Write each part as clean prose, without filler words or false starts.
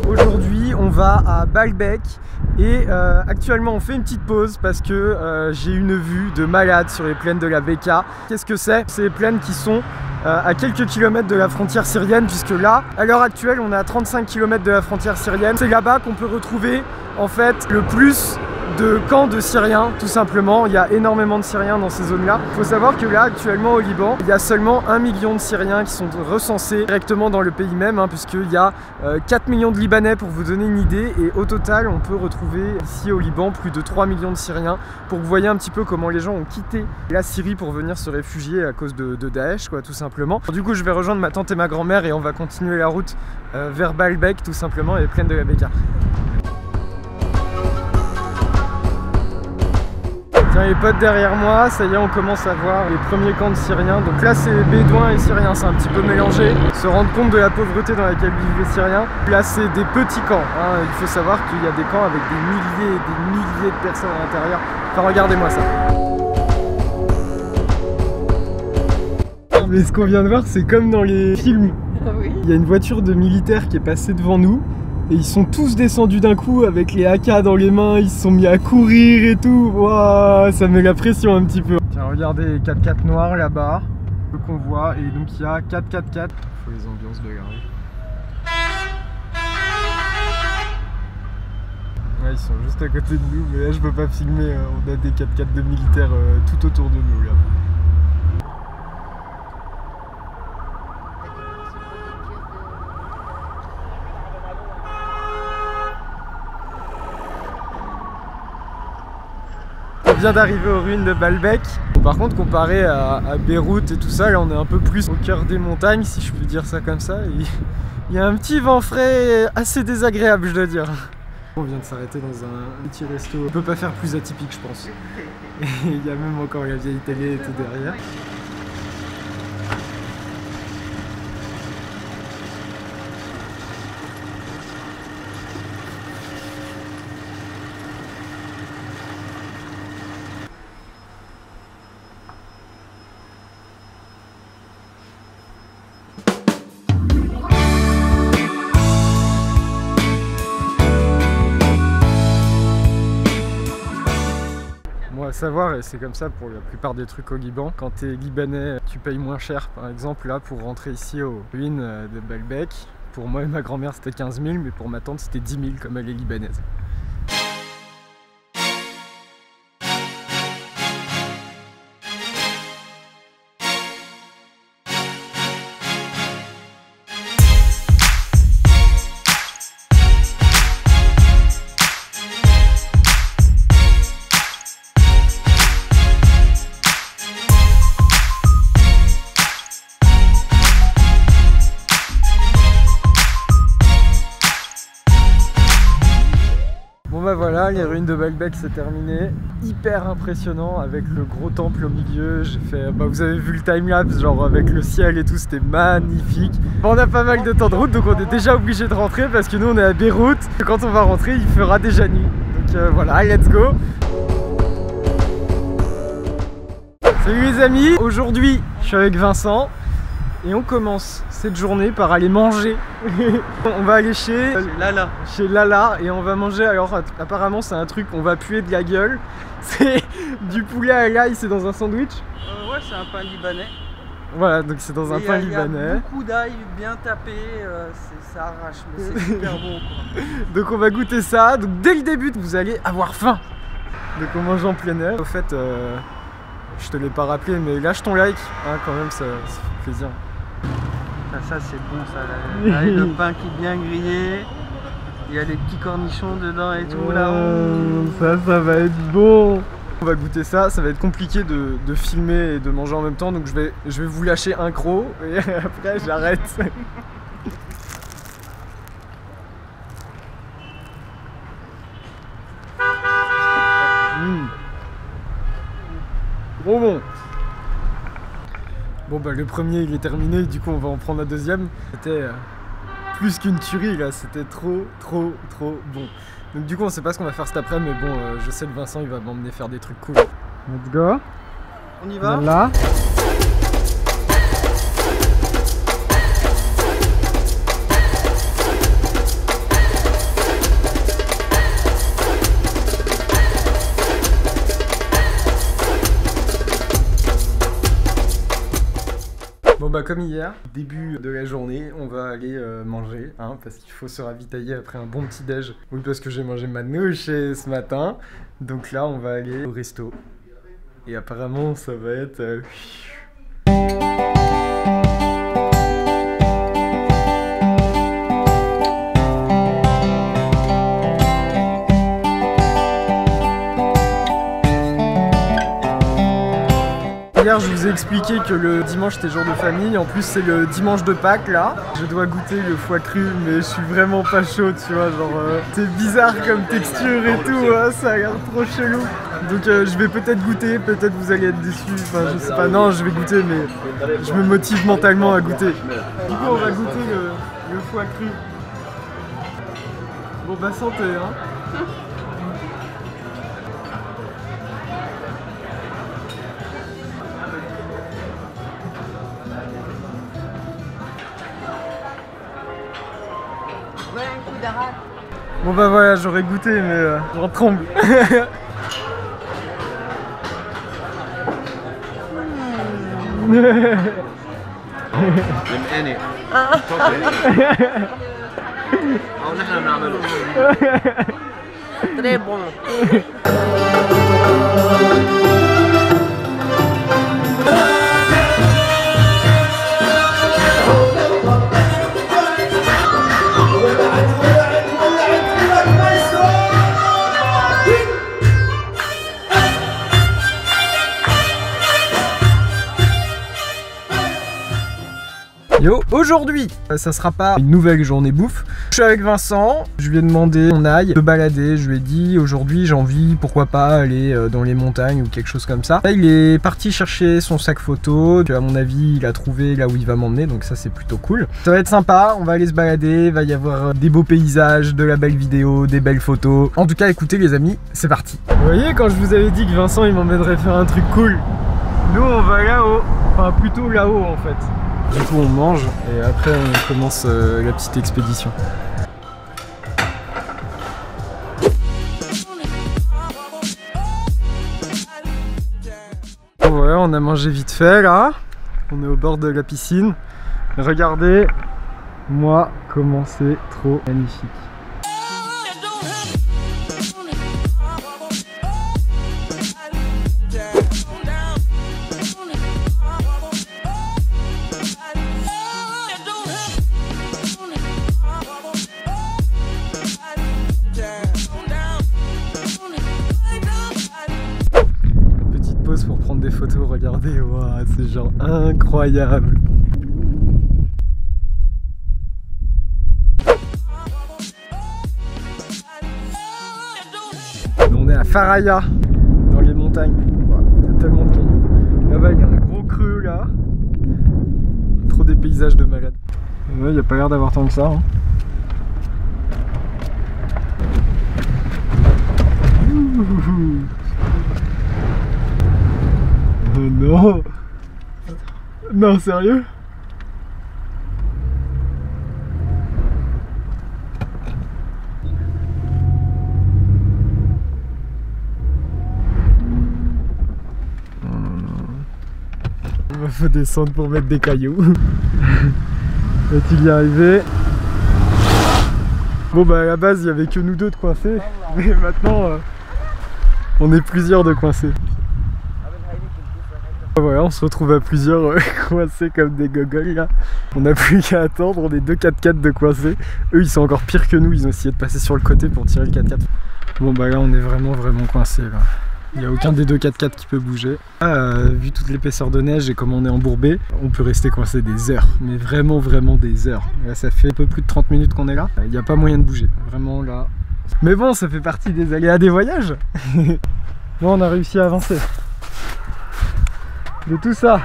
Aujourd'hui on va à Baalbek et actuellement on fait une petite pause parce que j'ai une vue de malade sur les plaines de la Bekaa. Qu'est-ce que c'est? C'est les plaines qui sont à quelques kilomètres de la frontière syrienne, puisque là, à l'heure actuelle, on est à 35 km de la frontière syrienne. C'est là-bas qu'on peut retrouver en fait le plus de camps de Syriens, tout simplement. Il y a énormément de Syriens dans ces zones-là. Il faut savoir que là, actuellement au Liban, il y a seulement 1 million de Syriens qui sont recensés directement dans le pays même, puisqu'il y a 4 millions de Libanais pour vous donner une idée. Et au total, on peut retrouver ici au Liban plus de 3 millions de Syriens, pour que vous voyez un petit peu comment les gens ont quitté la Syrie pour venir se réfugier à cause de Daesh, quoi, tout simplement. Du coup, je vais rejoindre ma tante et ma grand-mère et on va continuer la route vers Baalbek, tout simplement, et les plaines de la Bekaa. Tiens les potes, derrière moi, ça y est, on commence à voir les premiers camps de Syriens. Donc là c'est bédouins et Syriens, c'est un petit peu mélangé. Se rendre compte de la pauvreté dans laquelle vivent les Syriens. Là c'est des petits camps, Il faut savoir qu'il y a des camps avec des milliers et des milliers de personnes à l'intérieur. Enfin regardez-moi ça. Mais ce qu'on vient de voir, c'est comme dans les films. Ah oui. Il y a une voiture de militaires qui est passée devant nous. Et ils sont tous descendus d'un coup avec les AK dans les mains, ils se sont mis à courir et tout. Waouh, ça met la pression un petit peu. Tiens, regardez les 4x4 noirs là-bas, le convoi, et donc il y a 4 4x4. Faut les ambiances de la rue. Ouais, ils sont juste à côté de nous, mais là je peux pas filmer, on a des 4x4 de militaires tout autour de nous là. On vient d'arriver aux ruines de Baalbek. Par contre, comparé à Beyrouth et tout ça, là on est un peu plus au cœur des montagnes, si je puis dire ça comme ça. Et il y a un petit vent frais assez désagréable, je dois dire. On vient de s'arrêter dans un petit resto. On peut pas faire plus atypique, je pense. Et il y a même encore la vieille télé et tout derrière. Savoir, et c'est comme ça pour la plupart des trucs au Liban, quand t'es libanais tu payes moins cher. Par exemple là pour rentrer ici aux ruines de Baalbek, pour moi et ma grand-mère c'était 15 000, mais pour ma tante c'était 10 000 comme elle est libanaise. Bah voilà, les ruines de Baalbek c'est terminé. Hyper impressionnant avec le gros temple au milieu. J'ai fait, vous avez vu le timelapse, genre avec le ciel et tout, c'était magnifique. Bon, on a pas mal de temps de route, donc on est déjà obligé de rentrer parce que nous on est à Beyrouth. Quand on va rentrer, il fera déjà nuit. Donc voilà, let's go. Salut les amis, aujourd'hui je suis avec Vincent. Et on commence cette journée par aller manger. On va aller chez Lala. Chez Lala et on va manger. Alors apparemment c'est un truc, on va puer de la gueule. C'est du poulet à l'ail, c'est dans un sandwich. Ouais, c'est un pain libanais. Voilà, donc c'est dans un pain libanais. Il y a beaucoup d'ail bien tapé, ça arrache, mais c'est super bon quoi. Donc on va goûter ça. Donc dès le début vous allez avoir faim. Donc on mange en plein air. Au fait, je te l'ai pas rappelé, mais lâche ton like, quand même ça fait plaisir. Ça c'est bon ça, là, le pain qui est bien grillé, il y a les petits cornichons dedans et tout là. Ça va être bon. On va goûter ça, ça va être compliqué de filmer et de manger en même temps, donc je vais vous lâcher un croc et après j'arrête. Trop bon. Bon bah le premier il est terminé, du coup on va en prendre un deuxième. C'était plus qu'une tuerie là, c'était trop bon. Donc du coup on sait pas ce qu'on va faire cet après, mais bon je sais que Vincent il va m'emmener faire des trucs cool. Let's go. On y va. Là. Bon bah comme hier, début de la journée, on va aller manger, hein, parce qu'il faut se ravitailler après un bon petit déj. Oui, parce que j'ai mangé ma nouche ce matin, donc là on va aller au resto. Et apparemment ça va être... Hier je vous ai expliqué que le dimanche c'était jour de famille, en plus c'est le dimanche de Pâques là. Je dois goûter le foie cru mais je suis vraiment pas chaud, tu vois, genre c'est bizarre comme texture et tout, hein, ça a l'air trop chelou. Donc je vais peut-être goûter, peut-être vous allez être déçus, enfin je sais pas, non je vais goûter mais je me motive mentalement à goûter. Du coup on va goûter le foie cru. Bon bah santé hein. Bon bah voilà, j'aurais goûté mais j'en tremble. Très bon. Yo, aujourd'hui, ça sera pas une nouvelle journée bouffe. Je suis avec Vincent, je lui ai demandé qu'on aille se balader, je lui ai dit aujourd'hui j'ai envie, pourquoi pas aller dans les montagnes ou quelque chose comme ça. Là, il est parti chercher son sac photo, à mon avis il a trouvé là où il va m'emmener, donc ça c'est plutôt cool. Ça va être sympa, on va aller se balader, il va y avoir des beaux paysages, de la belle vidéo, des belles photos. En tout cas écoutez les amis, c'est parti. Vous voyez quand je vous avais dit que Vincent il m'emmènerait faire un truc cool, nous on va là-haut, enfin plutôt là-haut en fait. Du coup on mange et après on commence la petite expédition. Bon voilà, on a mangé vite fait là. On est au bord de la piscine. Regardez moi comment c'est trop magnifique. Pour prendre des photos, regardez, wow, c'est genre incroyable. On est à Faraya, dans les montagnes. Wow, il y a tellement de canyons. Là-bas, il y a un gros creux là. Trop des paysages de malade. Ouais, il n'y a pas l'air d'avoir tant que ça. Hein. Oh non! Non, sérieux? Il faut descendre pour mettre des cailloux. Est-il y arrivé? Bon bah à la base il n'y avait que nous deux de coincés, mais maintenant on est plusieurs de coincés. Voilà, on se retrouve à plusieurs coincés comme des gogoles là. On n'a plus qu'à attendre, on est deux 4x4 de coincés. Eux ils sont encore pires que nous, ils ont essayé de passer sur le côté pour tirer le 4x4. Bon bah là on est vraiment coincés là. Il n'y a aucun des deux 4x4 qui peut bouger. Vu toute l'épaisseur de neige et comme on est embourbé, on peut rester coincé des heures. Mais vraiment des heures. Là ça fait un peu plus de 30 minutes qu'on est là. Il n'y a pas moyen de bouger. Vraiment là. Mais bon, ça fait partie des aléas des voyages. Bon, on a réussi à avancer. De tout ça,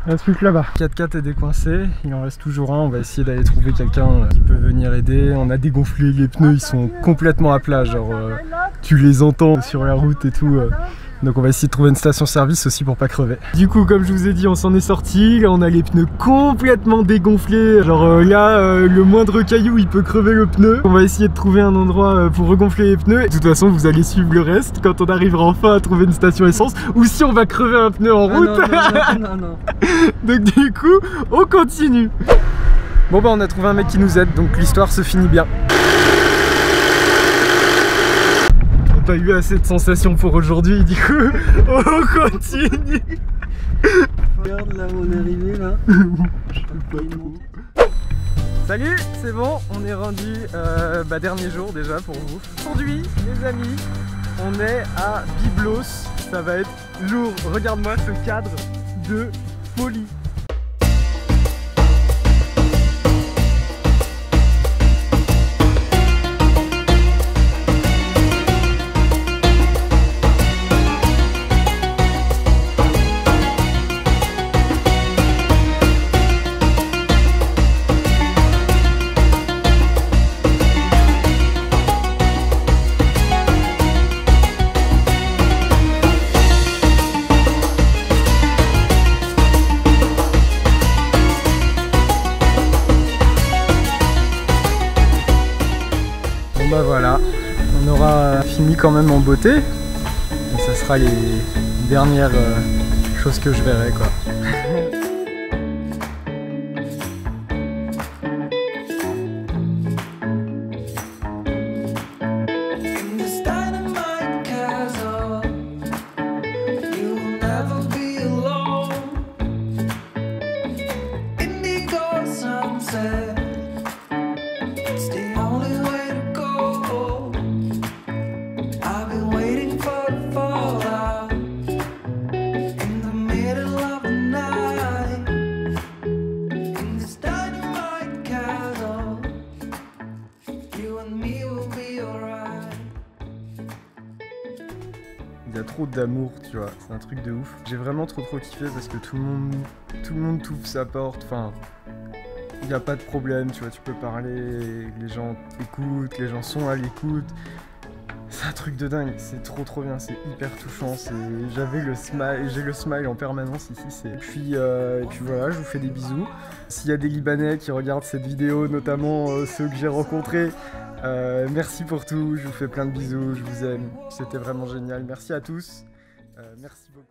il reste plus que là-bas. 4x4 est décoincé, il en reste toujours un. On va essayer d'aller trouver quelqu'un qui peut venir aider. On a dégonflé les pneus, ils sont complètement à plat. Genre, tu les entends sur la route et tout. Donc on va essayer de trouver une station-service aussi pour pas crever. Du coup, comme je vous ai dit, on s'en est sorti. Là, on a les pneus complètement dégonflés. Genre là, le moindre caillou, il peut crever le pneu. On va essayer de trouver un endroit pour regonfler les pneus. De toute façon, vous allez suivre le reste quand on arrivera enfin à trouver une station essence. Ou si on va crever un pneu en route. Non. Donc du coup, on continue. Bon bah on a trouvé un mec qui nous aide, donc l'histoire se finit bien. On n'a pas eu assez de sensations pour aujourd'hui, du coup, on continue. Regarde là où on est arrivé là. Salut, c'est bon, on est rendu dernier jour déjà pour vous. Aujourd'hui, les amis, on est à Byblos, ça va être lourd. Regarde-moi ce cadre de folie. Bah voilà, on aura fini quand même en beauté et ça sera les dernières choses que je verrai quoi. Il y a trop d'amour, tu vois, c'est un truc de ouf. J'ai vraiment trop kiffé parce que tout le monde t'ouvre sa porte, enfin, il n'y a pas de problème, tu vois, tu peux parler, les gens écoutent, les gens sont à l'écoute. C'est un truc de dingue, c'est trop bien, c'est hyper touchant, j'ai le smile en permanence ici, et puis voilà, je vous fais des bisous. S'il y a des Libanais qui regardent cette vidéo, notamment ceux que j'ai rencontrés, merci pour tout, je vous fais plein de bisous, je vous aime, c'était vraiment génial, merci à tous, merci beaucoup.